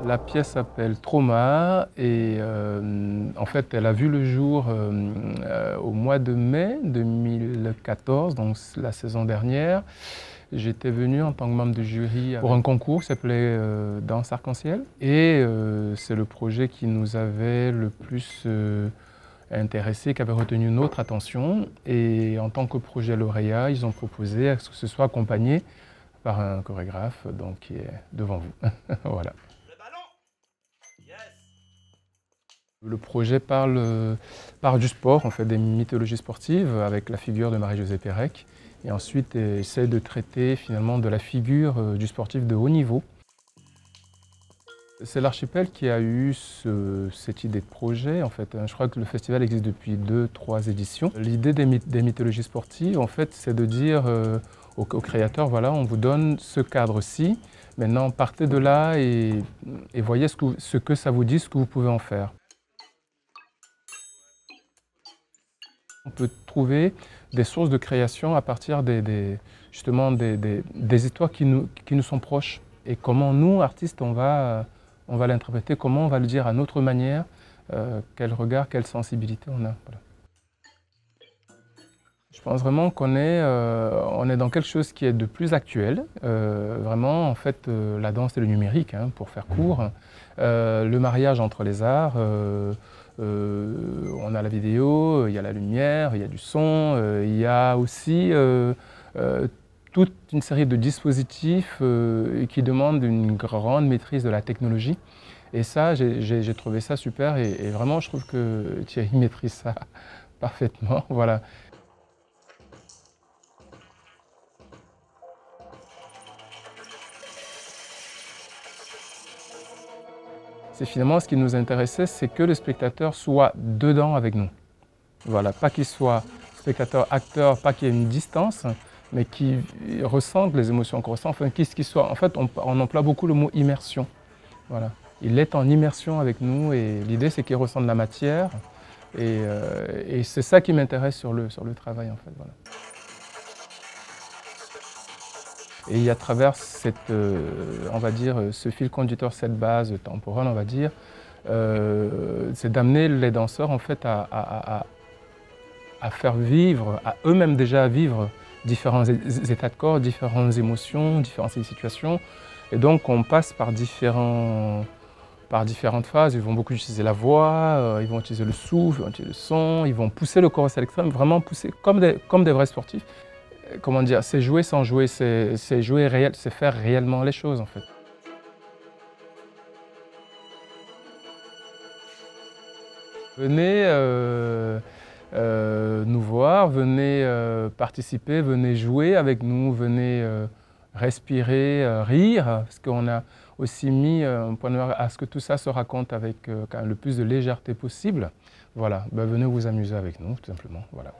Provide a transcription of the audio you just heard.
La pièce s'appelle Trauma et en fait elle a vu le jour au mois de mai 2014, donc la saison dernière. J'étais venu en tant que membre du jury pour un concours qui s'appelait Danse Arc-en-Ciel et c'est le projet qui nous avait le plus intéressé, qui avait retenu notre attention, et en tant que projet lauréat, ils ont proposé à ce que ce soit accompagné par un chorégraphe donc, qui est devant vous. Voilà. Le projet parle du sport, en fait, des mythologies sportives, avec la figure de Marie-Josée Pérec, et ensuite essaie de traiter finalement de la figure du sportif de haut niveau. C'est l'Archipel qui a eu cette idée de projet. En fait, je crois que le festival existe depuis 2-3 éditions. L'idée des mythologies sportives, en fait, c'est de dire aux créateurs, voilà, on vous donne ce cadre-ci, maintenant partez de là et voyez ce que ça vous dit, ce que vous pouvez en faire. On peut trouver des sources de création à partir justement des histoires qui nous sont proches. Et comment nous, artistes, on va l'interpréter, comment on va le dire à notre manière, quel regard, quelle sensibilité on a. Voilà. Je pense vraiment qu'on est dans quelque chose qui est de plus actuel. Vraiment, en fait, la danse et le numérique, hein, pour faire court. Le mariage entre les arts. On a la vidéo, il y a la lumière, il y a du son, il y a aussi toute une série de dispositifs qui demandent une grande maîtrise de la technologie. Et ça, j'ai trouvé ça super et vraiment, je trouve que Thierry maîtrise ça parfaitement. Voilà. C'est finalement ce qui nous intéressait, c'est que le spectateur soit dedans avec nous. Voilà, pas qu'il soit spectateur, acteur, pas qu'il y ait une distance, mais qu'il ressente les émotions qu'on ressent. Enfin, qu'il soit. En fait, on emploie beaucoup le mot immersion. Voilà. Il est en immersion avec nous et l'idée, c'est qu'il ressente la matière. Et c'est ça qui m'intéresse sur le travail, en fait. Voilà. Et à travers on va dire, ce fil conducteur, cette base temporelle, on va dire, c'est d'amener les danseurs en fait à faire vivre, à eux-mêmes déjà vivre différents états de corps, différentes émotions, différentes situations. Et donc on passe par différentes phases. Ils vont beaucoup utiliser la voix, ils vont utiliser le souffle, ils vont utiliser le son, ils vont pousser le corps à l'extrême, vraiment pousser comme des vrais sportifs. Comment dire, c'est jouer sans jouer, c'est jouer réel, c'est faire réellement les choses en fait. Venez nous voir, venez participer, venez jouer avec nous, venez respirer, rire, parce qu'on a aussi mis un point de vue à ce que tout ça se raconte avec quand même le plus de légèreté possible. Voilà, ben, venez vous amuser avec nous tout simplement. Voilà.